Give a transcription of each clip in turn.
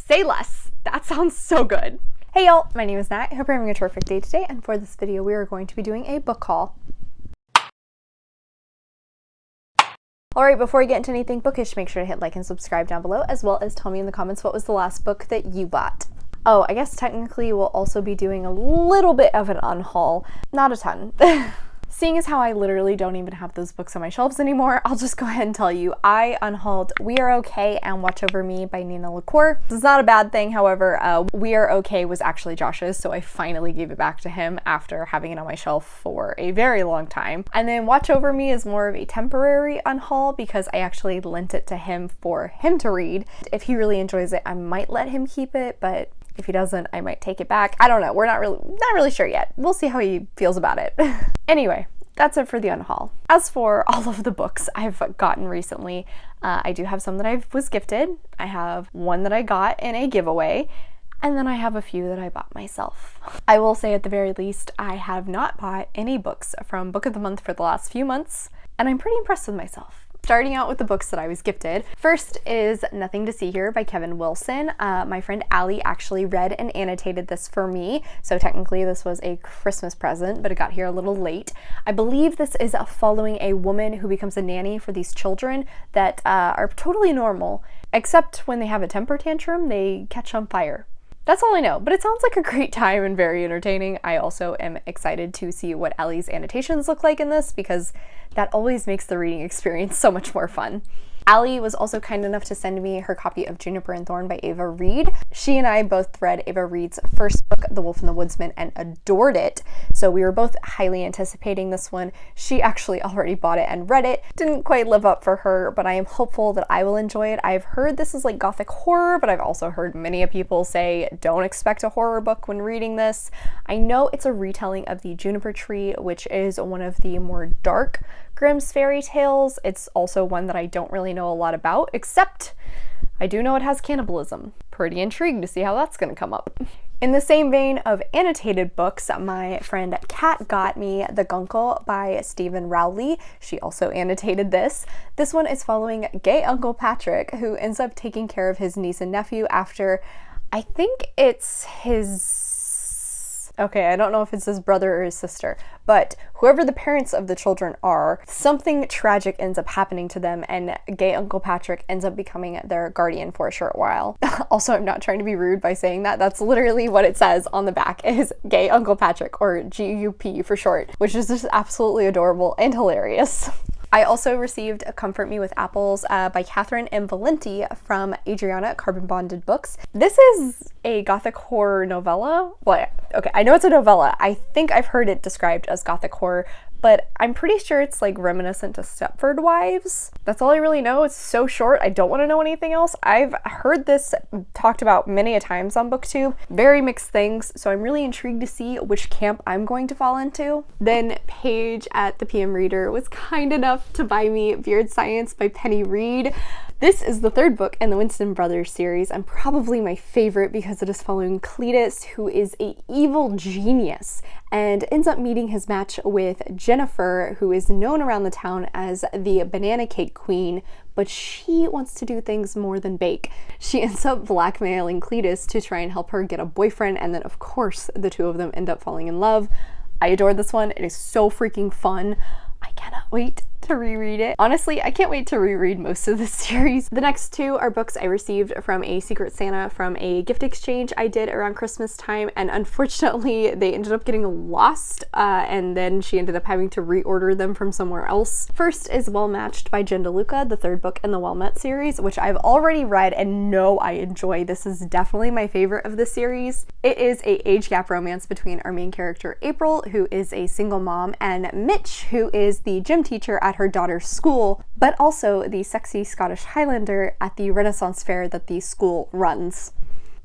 Say less. That sounds so good. Hey y'all, my name is Nat. I hope you're having a terrific day today, and for this video we are going to be doing a book haul. Alright, before we get into anything bookish, make sure to hit like and subscribe down below, as well as tell me in the comments what was the last book that you bought. Oh, I guess technically we'll also be doing a little bit of an unhaul. Not a ton. Seeing as how I literally don't even have those books on my shelves anymore, I'll just go ahead and tell you I unhauled We Are Okay and Watch Over Me by Nina LaCour. This is not a bad thing, however, We Are Okay was actually Josh's, so I finally gave it back to him after having it on my shelf for a very long time. And then Watch Over Me is more of a temporary unhaul because I actually lent it to him for him to read. If he really enjoys it, I might let him keep it, but if he doesn't, I might take it back. I don't know. We're not really sure yet. We'll see how he feels about it. Anyway, that's it for the unhaul. As for all of the books I've gotten recently, I do have some that I was gifted. I have one that I got in a giveaway, and then I have a few that I bought myself. I will say at the very least, I have not bought any books from Book of the Month for the last few months, and I'm pretty impressed with myself. Starting out with the books that I was gifted. First is Nothing to See Here by Kevin Wilson. My friend Allie actually read and annotated this for me, so technically this was a Christmas present, but it got here a little late. I believe this is following a woman who becomes a nanny for these children that are totally normal, except when they have a temper tantrum, they catch on fire. That's all I know, but it sounds like a great time and very entertaining. I also am excited to see what Ellie's annotations look like in this because that always makes the reading experience so much more fun. Allie was also kind enough to send me her copy of Juniper and Thorn by Ava Reid. She and I both read Ava Reid's first book, The Wolf and the Woodsman, and adored it. So we were both highly anticipating this one. She actually already bought it and read it. Didn't quite live up for her, but I am hopeful that I will enjoy it. I've heard this is like gothic horror, but I've also heard many people say don't expect a horror book when reading this. I know it's a retelling of the Juniper Tree, which is one of the more dark Grimm's fairy tales. It's also one that I don't really know a lot about, except I do know it has cannibalism. Pretty intrigued to see how that's going to come up. In the same vein of annotated books, my friend Kat got me The Guncle by Stephen Rowley. She also annotated this. This one is following gay Uncle Patrick, who ends up taking care of his niece and nephew after, I think it's his... Okay, I don't know if it's his brother or his sister, but whoever the parents of the children are, something tragic ends up happening to them, and gay Uncle Patrick ends up becoming their guardian for a short while. Also, I'm not trying to be rude by saying that. That's literally what it says on the back, is gay Uncle Patrick, or GUP for short, which is just absolutely adorable and hilarious. I also received Comfort Me with Apples by Catherine M. Valenti from Adriana at Carbon Bonded Books. This is a gothic horror novella. Well, okay, I know it's a novella. I think I've heard it described as gothic horror, but I'm pretty sure it's like reminiscent to Stepford Wives. That's all I really know. It's so short, I don't want to know anything else. I've heard this talked about many a times on BookTube. Very mixed things, so I'm really intrigued to see which camp I'm going to fall into. Then Paige at the PM Reader was kind enough to buy me Weird Science by Penny Reid. This is the third book in the Winston Brothers series, and probably my favorite because it is following Cletus, who is an evil genius and ends up meeting his match with Jennifer, who is known around the town as the Banana Cake Queen, but she wants to do things more than bake. She ends up blackmailing Cletus to try and help her get a boyfriend, and then of course the two of them end up falling in love. I adored this one. It is so freaking fun. I cannot wait to reread it. Honestly, I can't wait to reread most of this series. The next two are books I received from a Secret Santa from a gift exchange I did around Christmas time, and unfortunately they ended up getting lost and then she ended up having to reorder them from somewhere else. First is Well Matched by Jen DeLuca, the third book in the Well Met series, which I've already read and know I enjoy. This is definitely my favorite of the series. It is a age gap romance between our main character April, who is a single mom, and Mitch, who is the gym teacher at her daughter's school, but also the sexy Scottish Highlander at the Renaissance fair that the school runs.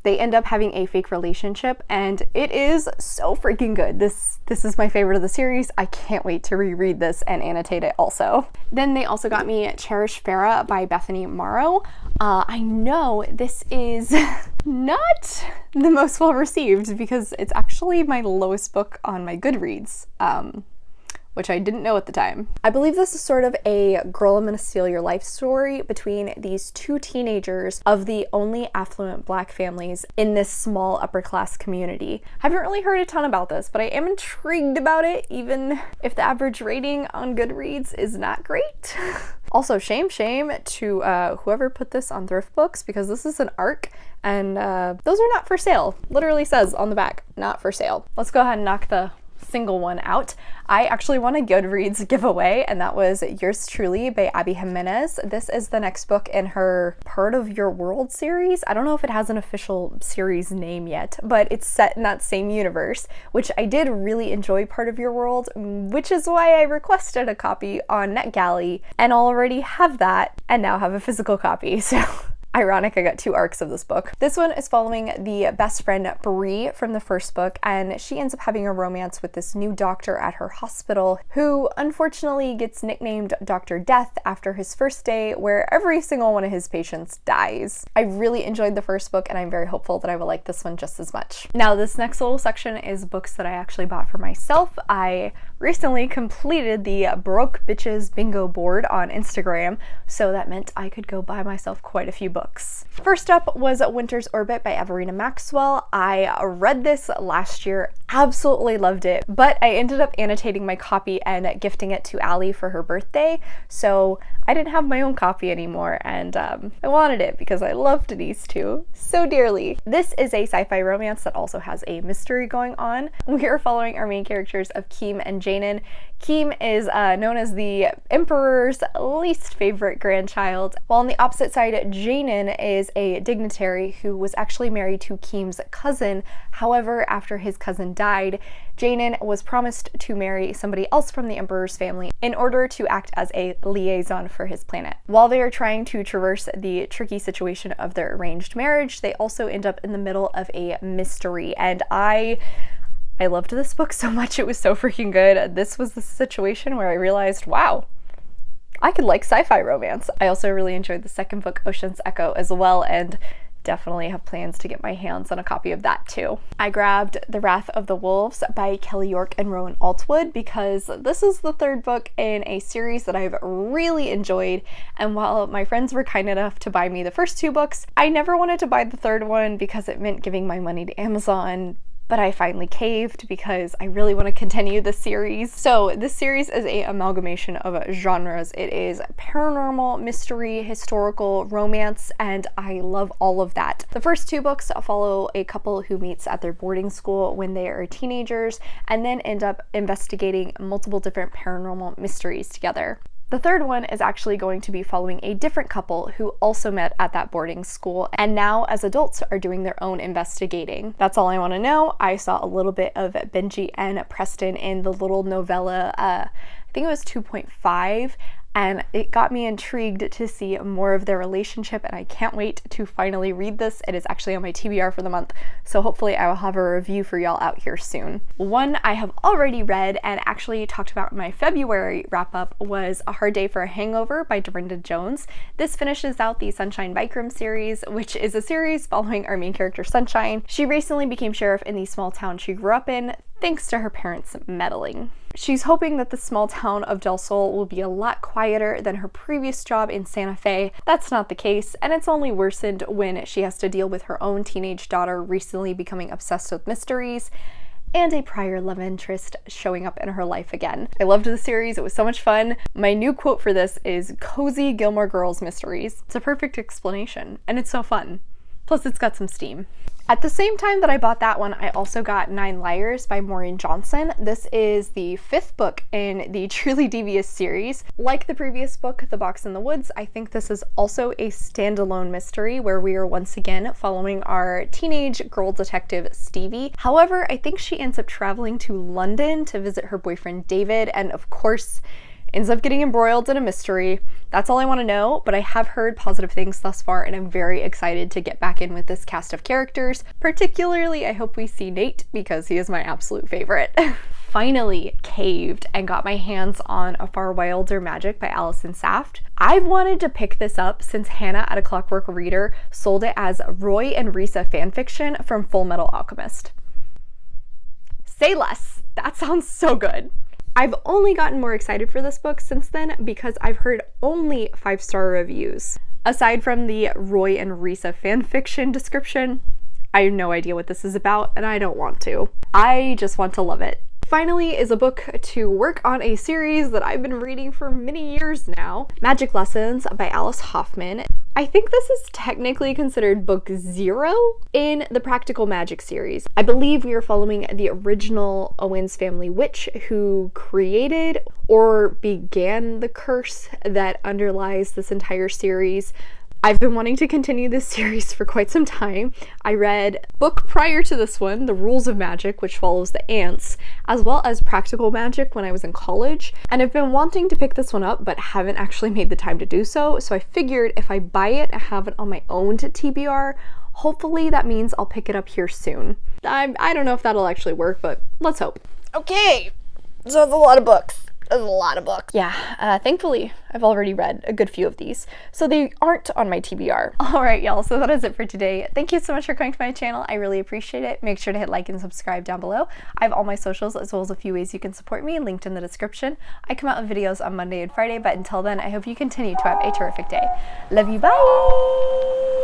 They end up having a fake relationship, and it is so freaking good. This is my favorite of the series. I can't wait to reread this and annotate it also. Then they also got me Cherish Farah by Bethany Morrow. I know this is not the most well received because it's actually my lowest book on my Goodreads. which I didn't know at the time. I believe this is sort of a girl, I'm gonna steal your life story between these two teenagers of the only affluent Black families in this small upper class community. I haven't really heard a ton about this, but I am intrigued about it, even if the average rating on Goodreads is not great. Also, shame to whoever put this on Thrift Books, because this is an ARC, and those are not for sale. Literally says on the back, not for sale. Let's go ahead and knock the single one out. I actually won a Goodreads giveaway, and that was Yours Truly by 𝗖cieः𝘁𝘁. This is the next book in her Part of Your World series. I don't know if it has an official series name yet, but it's set in that same universe, which I did really enjoy Part of Your World, which is why I requested a copy on NetGalley and already have that and now have a physical copy. So ironic, I got two arcs of this book. This one is following the best friend Bree from the first book, and she ends up having a romance with this new doctor at her hospital who unfortunately gets nicknamed Dr. Death after his first day, where every single one of his patients dies. I really enjoyed the first book, and I'm very hopeful that I will like this one just as much. Now, this next little section is books that I actually bought for myself. I recently completed the Broke Bitches bingo board on Instagram, so that meant I could go buy myself quite a few books. First up was Winter's Orbit by Everina Maxwell. I read this last year, absolutely loved it, but I ended up annotating my copy and gifting it to 𝗖lie for her birthday, so I didn't have my own copy anymore, and I wanted it because I loved these two so dearly. This is a sci-fi romance that also has a mystery going on. We are following our main characters of Keem and Janin. Keem is known as the Emperor's least favorite grandchild, while on the opposite side, Janin is a dignitary who was actually married to Keem's cousin. However, after his cousin died, Janin was promised to marry somebody else from the Emperor's family in order to act as a liaison for his planet. While they are trying to traverse the tricky situation of their arranged marriage, they also end up in the middle of a mystery, and I loved this book so much. It was so freaking good. This was the situation where I realized, wow, I could like sci-fi romance. I also really enjoyed the second book, Ocean's Echo, as well, and definitely have plans to get my hands on a copy of that too. I grabbed The Wrath of the Wolves by Kelly York and Rowan Altwood because this is the third book in a series that I've really enjoyed, and while my friends were kind enough to buy me the first two books, I never wanted to buy the third one because it meant giving my money to Amazon. But I finally caved because I really want to continue the series. So this series is an amalgamation of genres. It is paranormal, mystery, historical, romance, and I love all of that. The first two books follow a couple who meets at their boarding school when they are teenagers and then end up investigating multiple different paranormal mysteries together. The third one is actually going to be following a different couple who also met at that boarding school and now as adults are doing their own investigating. That's all I want to know. I saw a little bit of Benji and Preston in the little novella, I think it was 2.5, and it got me intrigued to see more of their relationship, and I can't wait to finally read this. It is actually on my TBR for the month, so hopefully I will have a review for y'all out here soon. One I have already read and actually talked about in my February wrap-up was A Hard Day for a Hangover by Dorinda Jones. This finishes out the Sunshine Bike Room series, which is a series following our main character Sunshine. She recently became sheriff in the small town she grew up in, thanks to her parents' meddling. She's hoping that the small town of Del Sol will be a lot quieter than her previous job in Santa Fe. That's not the case, and it's only worsened when she has to deal with her own teenage daughter recently becoming obsessed with mysteries and a prior love interest showing up in her life again. I loved the series, it was so much fun. My new quote for this is cozy Gilmore Girls mysteries. It's a perfect explanation, and it's so fun. Plus it's got some steam. At the same time that I bought that one, I also got 9 Liars by Maureen Johnson. This is the 5th book in the Truly Devious series. Like the previous book, The Box in the Woods, I think this is also a standalone mystery where we are once again following our teenage girl detective, Stevie. However, I think she ends up traveling to London to visit her boyfriend, David, and of course, ends up getting embroiled in a mystery. That's all I want to know, but I have heard positive things thus far, and I'm very excited to get back in with this cast of characters. Particularly, I hope we see Nate, because he is my absolute favorite. Finally caved and got my hands on A Far Wilder Magic by Allison Saft. I've wanted to pick this up since Hannah at A Clockwork Reader sold it as Roy and Risa fanfiction from Full Metal Alchemist. Say less. That sounds so good. I've only gotten more excited for this book since then because I've heard only 5-star reviews. Aside from the Roy and 𝗖cie fanfiction description, I have no idea what this is about, and I don't want to. I just want to love it. Finally is a book to work on a series that I've been reading for many years now, Magic Lessons by Alice Hoffman. I think this is technically considered book 0 in the Practical Magic series. I believe we are following the original Owens family witch who created or began the curse that underlies this entire series. I've been wanting to continue this series for quite some time. I read book prior to this one, The Rules of Magic, which follows the ants, as well as Practical Magic when I was in college, and I've been wanting to pick this one up but haven't actually made the time to do so, so I figured if I buy it and have it on my own to TBR, hopefully that means I'll pick it up here soon. I don't know if that'll actually work, but let's hope. Okay, so it's a lot of books. That's a lot of books. Yeah, thankfully, I've already read a good few of these, so they aren't on my TBR. All right, y'all, so that is it for today. Thank you so much for coming to my channel. I really appreciate it. Make sure to hit like and subscribe down below. I have all my socials as well as a few ways you can support me linked in the description. I come out with videos on Monday and Friday, but until then, I hope you continue to have a terrific day. Love you, bye!